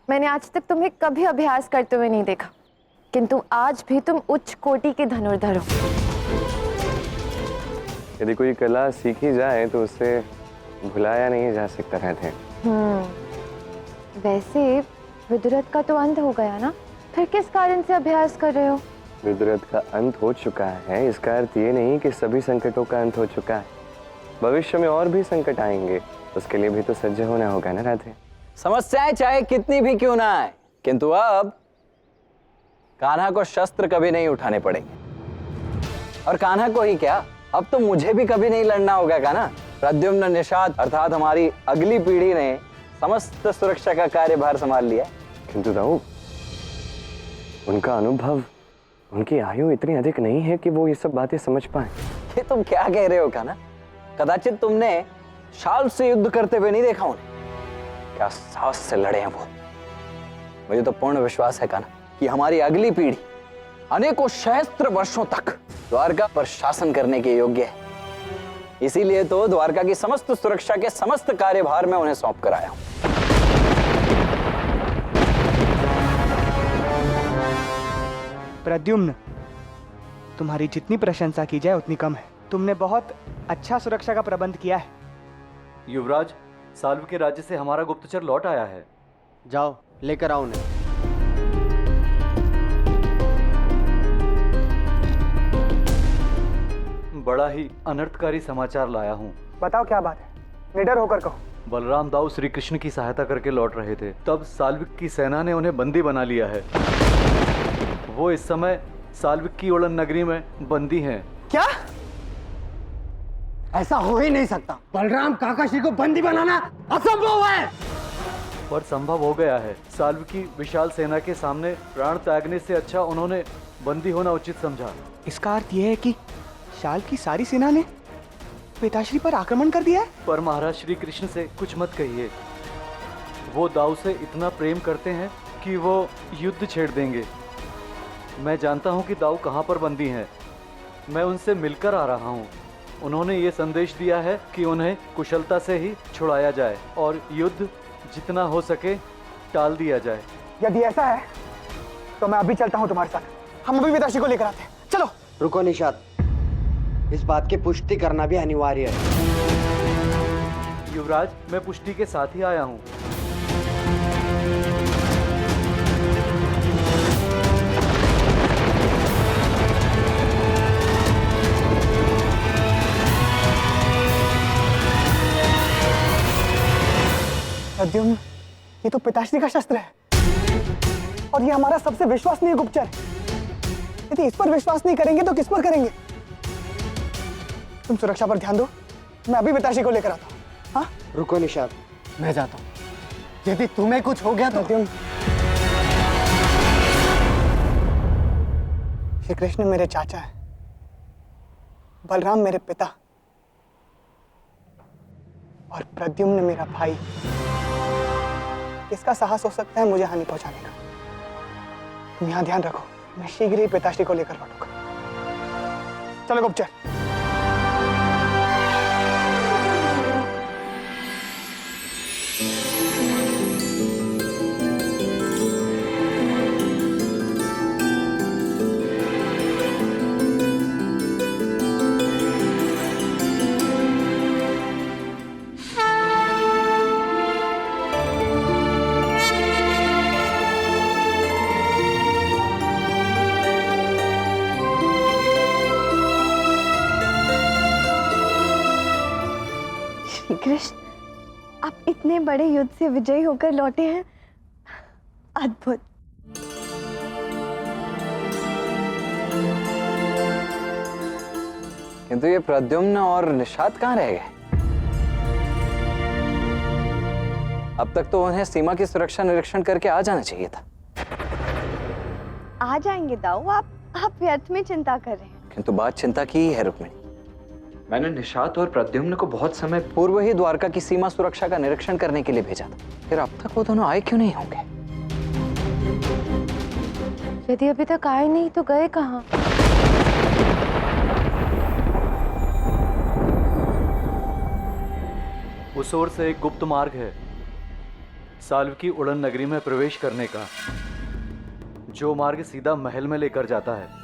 मैंने आज तक तुम्हें कभी अभ्यास करते हुए नहीं देखा, किंतु आज भी तुम उच्च कोटि के धनुर्धर हो। यदि कोई कला सीखी जाए तो उसे भुलाया नहीं जा सकता रहते। वैसे विदुरथ का तो अंत हो गया ना, फिर किस कारण से अभ्यास कर रहे हो? विदुरथ का अंत हो चुका है, इसका अर्थ ये नहीं कि सभी संकटों का अंत हो चुका है। भविष्य में और भी संकट आएंगे, उसके लिए भी तो सज्ज होना होगा ना राधे। समस्याएं चाहे कितनी भी क्यों ना आए, किंतु अब कान्हा को शस्त्र कभी नहीं उठाने पड़ेंगे। और कान्हा को ही क्या, अब तो मुझे भी कभी नहीं लड़ना होगा कान्हा। प्रद्युम्न निषाद अर्थात हमारी अगली पीढ़ी ने समस्त सुरक्षा का कार्यभार संभाल लिया। किंतु दाऊ, उनका अनुभव, उनकी आयु इतनी अधिक नहीं है कि वो ये सब बातें समझ पाए। ये तुम क्या कह रहे हो कान्हा? कदाचित तुमने शाल्व से युद्ध करते हुए नहीं देखा उन्हें। क्या साहस से लड़े हैं वो। मुझे तो पूर्ण विश्वास है कान्हा कि हमारी अगली पीढ़ी अनेकों सहस्त्र वर्षों तक द्वारका पर शासन करने के योग्य है। इसीलिए तो द्वारका की समस्त सुरक्षा के समस्त कार्यभार में उन्हें सौंप कर आया हूं। प्रद्युम्न, तुम्हारी जितनी प्रशंसा की जाए उतनी कम है। तुमने बहुत अच्छा सुरक्षा का प्रबंध किया है। युवराज, साल्व के राज्य से हमारा गुप्तचर लौट आया है। जाओ लेकर आओ उन्हें। बड़ा ही अनर्थकारी समाचार लाया हूँ। बताओ क्या बात है, निडर होकर कहो। बलराम दाऊ श्री कृष्ण की सहायता करके लौट रहे थे, तब साल्विक की सेना ने उन्हें बंदी बना लिया है। वो इस समय साल्विक की ओलन नगरी में बंदी हैं। क्या? ऐसा हो ही नहीं सकता। बलराम काकाश्री को बंदी बनाना असंभव है। पर संभव हो गया है। साल्व की विशाल सेना के सामने प्राण त्यागने से अच्छा उन्होंने बंदी होना उचित समझा। इसका अर्थ यह है कि शाल की सारी सेना ने पिताश्री पर आक्रमण कर दिया है। पर महाराज श्री कृष्ण से कुछ मत कहिए। वो दाऊ से इतना प्रेम करते हैं कि वो युद्ध छेड़ देंगे। मैं जानता हूँ कि दाऊ कहाँ पर बंदी हैं। मैं उनसे मिलकर आ रहा हूँ। उन्होंने ये संदेश दिया है कि उन्हें कुशलता से ही छुड़ाया जाए और युद्ध जितना हो सके टाल दिया जाए। यदि ऐसा है तो मैं अभी चलता हूँ तुम्हारे साथ। हम अभी पिताश्री को लेकर आते हैं। चलो। रुको निषाद, इस बात की पुष्टि करना भी अनिवार्य है। युवराज, मैं पुष्टि के साथ ही आया हूँ। प्रद्युम्न, ये तो पिताश्री का शस्त्र है और ये हमारा सबसे विश्वसनीय गुप्तचर है। यदि इस पर विश्वास नहीं करेंगे तो किस पर करेंगे? तुम सुरक्षा पर ध्यान दो, मैं अभी पिताश्री को लेकर आता हूँ। हाँ? रुको निषाद, मैं जाता हूँ। यदि तुम्हें कुछ हो गया तो। प्रद्युम्न, श्री कृष्ण मेरे चाचा है, बलराम मेरे पिता और प्रद्युम्न मेरा भाई। किसका साहस हो सकता है मुझे हानि पहुंचाने का? तुम यहां ध्यान रखो, मैं शीघ्र ही पिताश्री को लेकर लौटूंगा। चलो गुप्तचर। कृष्ण, आप इतने बड़े युद्ध से विजयी होकर लौटे हैं, अद्भुत। किंतु ये प्रद्युम्न और निषाद कहाँ रह गए? अब तक तो उन्हें सीमा की सुरक्षा निरीक्षण करके आ जाना चाहिए था। आ जाएंगे दाऊ, आप व्यर्थ में चिंता कर रहे हैं। किंतु बात चिंता की ही है रुक्मिणी। मैंने निषाद और प्रद्युम्न को बहुत समय पूर्व ही द्वारका की सीमा सुरक्षा का निरीक्षण करने के लिए भेजा था। फिर अब तक वो दोनों आए क्यों नहीं होंगे? यदि अभी तक आए नहीं तो गए कहाँ? उस ओर से एक गुप्त मार्ग है। साल्व की उड़न नगरी में प्रवेश करने का, जो मार्ग सीधा महल में लेकर जाता है।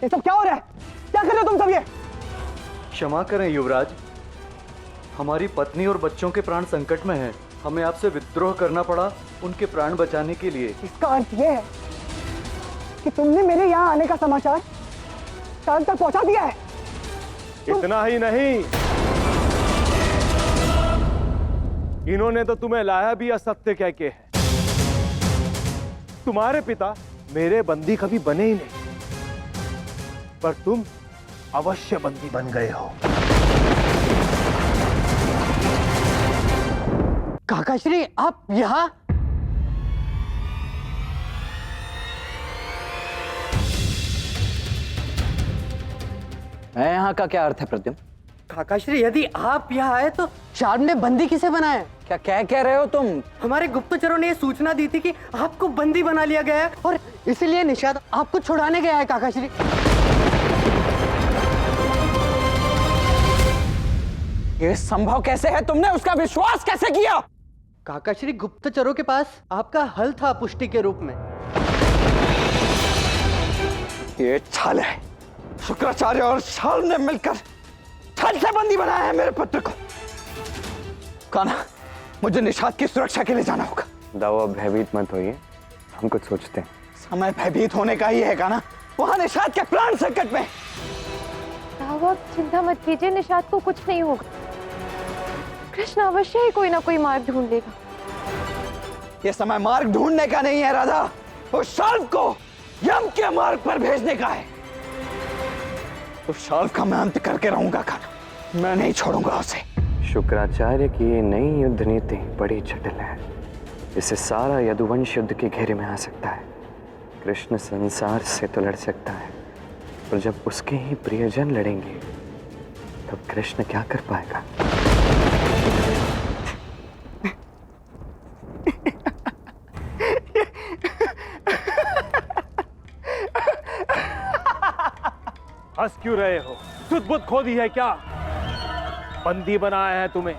ये सब क्या हो रहा है? क्या कर रहे हो तुम सब ये? क्षमा करें युवराज, हमारी पत्नी और बच्चों के प्राण संकट में हैं। हमें आपसे विद्रोह करना पड़ा उनके प्राण बचाने के लिए। इसका अर्थ ये है कि तुमने मेरे यहाँ आने का समाचार शाल तक पहुंचा दिया है। इतना ही नहीं, इन्होंने तो तुम्हें लाया भी असत्य कह के है। तुम्हारे पिता मेरे बंदी कभी बने ही नहीं, पर तुम अवश्य बंदी बन गए हो। काकाश्री, आप यहाँ? मैं यहाँ का क्या अर्थ है प्रद्युम्न? काकाश्री, यदि आप यहाँ आए तो शार्ब ने बंदी किसे बनाया? क्या कह रहे हो तुम? हमारे गुप्तचरों ने ये सूचना दी थी कि आपको बंदी बना लिया गया है और इसीलिए निषाद आपको छुड़ाने गया है। काकाश्री, ये संभव कैसे है? तुमने उसका विश्वास कैसे किया? काकाश्री, गुप्तचरों के पास आपका हल था पुष्टि के रूप में। ये छल है। शुक्राचार्य और शाल ने मिलकर छल से बंदी बनाया है मेरे पुत्र को। कान्हा, मुझे निषाद की सुरक्षा के लिए जाना होगा। दाऊ, अब भयभीत मत होइए, हम कुछ सोचते हैं। समय भयभीत होने का ही है कान्हा। वहां निषाद के प्राण संकट में। दाऊ, आप चिंता मत कीजिए, निषाद को कुछ नहीं होगा। कृष्ण अवश्य ही कोई ना कोई मार्ग ढूंढ लेगा। यह समय मार्ग ढूंढने का नहीं है राधा, उस शाल्व को यम के मार्ग पर भेजने का है। तो शाल्व का मैं अंत करके रहूंगा कान्हा, मैं नहीं छोड़ूंगा उसे। शुक्राचार्य की ये नई युद्ध नीति बड़ी जटिल है। इससे सारा यदुवंश युद्ध के घेरे में आ सकता है। कृष्ण संसार से तो लड़ सकता है, पर जब उसके ही प्रियजन लड़ेंगे तब कृष्ण क्या कर पाएगा? हंस क्यों रहे हो? सुध-बुध खो दी है क्या? बंदी बनाया है तुम्हें,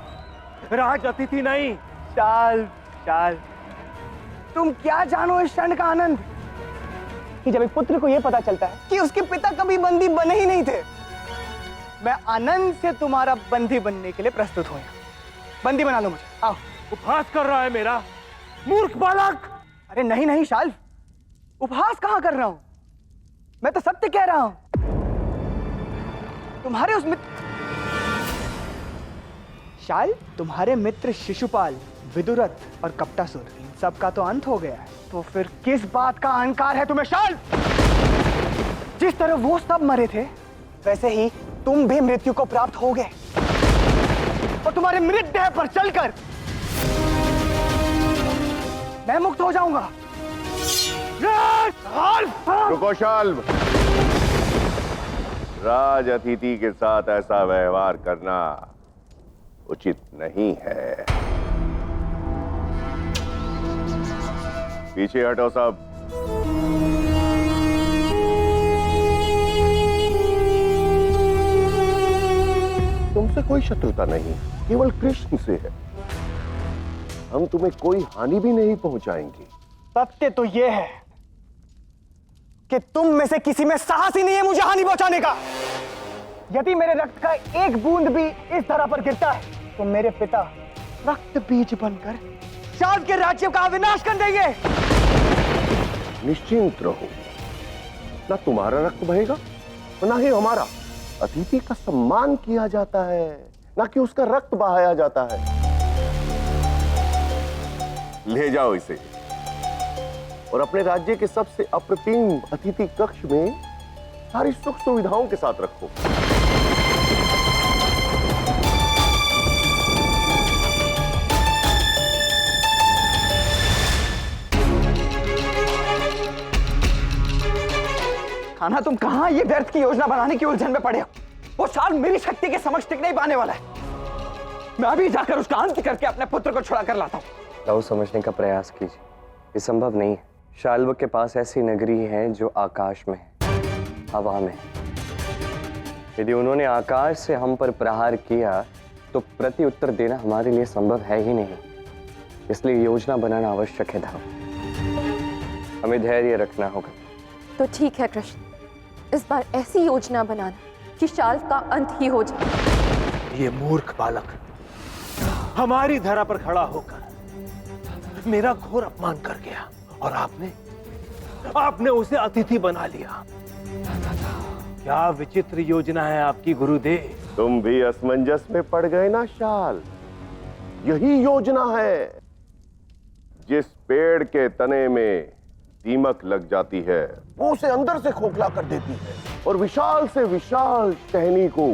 राज अतिथि नहीं। शाल, शाल, तुम क्या जानो इस क्षण का आनंद कि जब एक पुत्र को यह पता चलता है कि उसके पिता कभी बंदी बने ही नहीं थे। मैं आनंद से तुम्हारा बंदी बनने के लिए प्रस्तुत हूं। बंदी बना लो मुझे, आओ। उपहास कर रहा है मेरा, मूर्ख बालक। अरे नहीं नहीं शाल, उपहास कहां कर रहा हूं, मैं तो सत्य कह रहा हूं। तुम्हारे उस मित्र शाल, तुम्हारे मित्र शिशुपाल, विदुरथ और कपटासुर, इन सब का तो अंत हो गया है। तो फिर किस बात का अहंकार है तुम्हें शाल? जिस तरह वो सब मरे थे, वैसे ही तुम भी मृत्यु को प्राप्त हो गए और तुम्हारे मृतदेह पर चलकर मैं मुक्त हो जाऊंगा। रुको शाल्व, राज अतिथि के साथ ऐसा व्यवहार करना उचित नहीं है। पीछे हटो सब। तुमसे कोई शत्रुता नहीं, केवल कृष्ण से है। हम तुम्हें कोई हानि भी नहीं पहुंचाएंगे। सत्य तो यह है कि तुम में से किसी में साहस ही नहीं है मुझे हानि पहुंचाने का। यदि मेरे रक्त का एक बूंद भी इस धरा पर गिरता है तो मेरे पिता रक्त बीज बनकर शाल के राज्य का विनाश कर देंगे। निश्चिंत रहो, ना तुम्हारा रक्त बहेगा और ना ही हमारा। अतिथि का सम्मान किया जाता है, ना कि उसका रक्त बहाया जाता है। ले जाओ इसे और अपने राज्य के सबसे अप्रतिम अतिथि कक्ष में सारी सुख सुविधाओं के साथ रखो। कान्हा, तुम कहां ये व्यर्थ की योजना बनाने की उलझन में पड़े हो? वो शाल मेरी शक्ति के समक्ष टिक नहीं पाने वाला है। मैं अभी जाकर उसका अंत करके अपने पुत्र को छुड़ा कर लाता हूं। दाऊ, समझने का प्रयास कीजिए, ये संभव नहीं है। शाल्व के पास ऐसी नगरी है जो आकाश में है, हवा में है। यदि उन्होंने आकाश से हम पर प्रहार किया तो प्रति उत्तर देना हमारे लिए संभव है ही नहीं। इसलिए योजना बनाना आवश्यक है दाऊ। हमें धैर्य रखना होगा। तो ठीक है कृष्ण, इस बार ऐसी योजना बनाना कि शाल्व का अंत ही हो जाए। ये मूर्ख बालक हमारी धरा पर खड़ा होकर मेरा घोर अपमान कर गया और आपने उसे अतिथि बना लिया। क्या विचित्र योजना है आपकी गुरुदेव। तुम भी असमंजस में पड़ गए ना शाल। यही योजना है। जिस पेड़ के तने में दीमक लग जाती है वो उसे अंदर से खोखला कर देती है और विशाल से विशाल टहनी को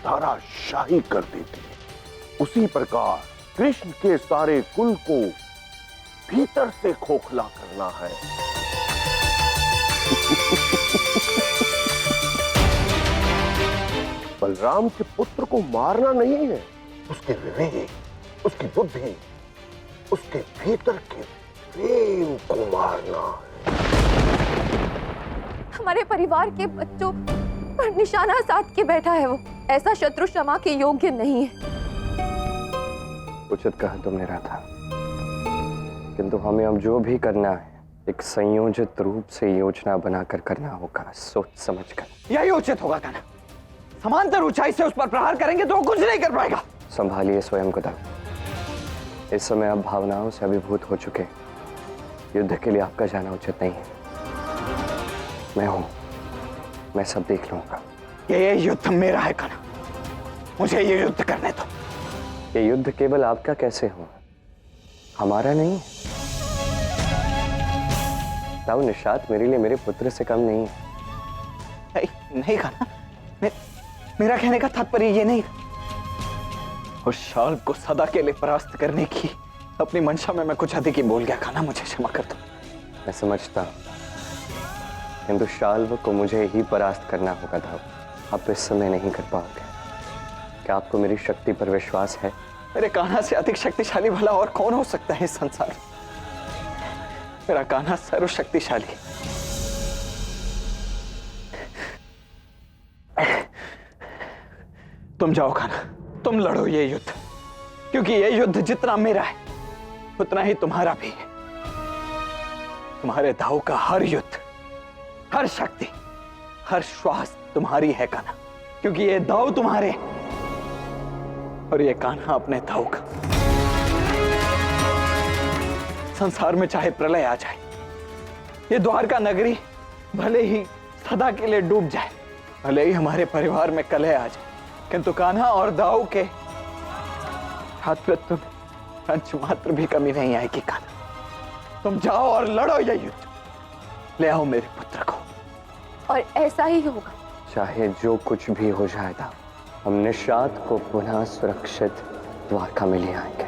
धाराशाही कर देती है। उसी प्रकार कृष्ण के सारे कुल को भीतर से खोखला करना है। बलराम के पुत्र को मारना नहीं है, उसके विवेक, उसकी बुद्धि, उसके भीतर के प्रेम को मारना है। हमारे परिवार के बच्चों पर निशाना साध के बैठा है वो। ऐसा शत्रु क्षमा के योग्य नहीं है। उचित कहा तुमने राधा, किंतु हमें अब जो भी करना है एक संयोजित रूप से योजना बनाकर करना होगा, सोच समझकर। यही उचित होगा कान्हा। समांतर ऊंचाई से उस पर प्रहार करेंगे तो वो कुछ नहीं कर पाएगा। संभालिए स्वयं को दाऊ। इस समय आप भावनाओं से अभिभूत हो चुके। युद्ध के लिए आपका जाना उचित नहीं है। मैं हूं, मैं सब देख लूंगा। ये युद्ध मेरा है कान्हा, मुझे ये युद्ध करने दो। ये युद्ध केवल आपका कैसे हो, हमारा नहीं। दाऊ, निषाद मेरे लिए मेरे पुत्र से कम नहीं है। नहीं कान्हा, मेरा कहने का तात्पर्य ये नहीं। उस शाल्व को सदा के लिए परास्त करने की अपनी मंशा में मैं कुछ अधिक ही बोल गया कान्हा, मुझे क्षमा कर दो। मैं समझता हूं, किंतु शाल्व को मुझे ही परास्त करना होगा दाऊ। आप इस समय नहीं कर पाओगे। क्या आपको मेरी शक्ति पर विश्वास है? मेरे कान्हा से अधिक शक्तिशाली भला और कौन हो सकता है इस संसार में? मेरा कान्हा सर्वशक्तिशाली। तुम जाओ कान्हा, तुम लड़ो ये युद्ध, क्योंकि ये युद्ध जितना मेरा है उतना ही तुम्हारा भी है। तुम्हारे दाऊ का हर युद्ध, हर शक्ति, हर श्वास तुम्हारी है कान्हा, क्योंकि ये दाऊ तुम्हारे और ये कान्हा अपने दाऊ का। संसार में चाहे प्रलय आ जाए, ये द्वारका नगरी भले ही सदा के लिए डूब जाए, भले ही हमारे परिवार में कलह आ जाए, किंतु कान्हा और दाऊ के भातृत्व में अंश मात्र भी कमी नहीं आएगी। कान्हा, तुम जाओ और लड़ो ये युद्ध, ले आओ मेरे पुत्र को। और ऐसा ही होगा। चाहे जो कुछ भी हो जाए दाऊ, हम निषाद को पुनः सुरक्षित द्वारका में ले आएंगे।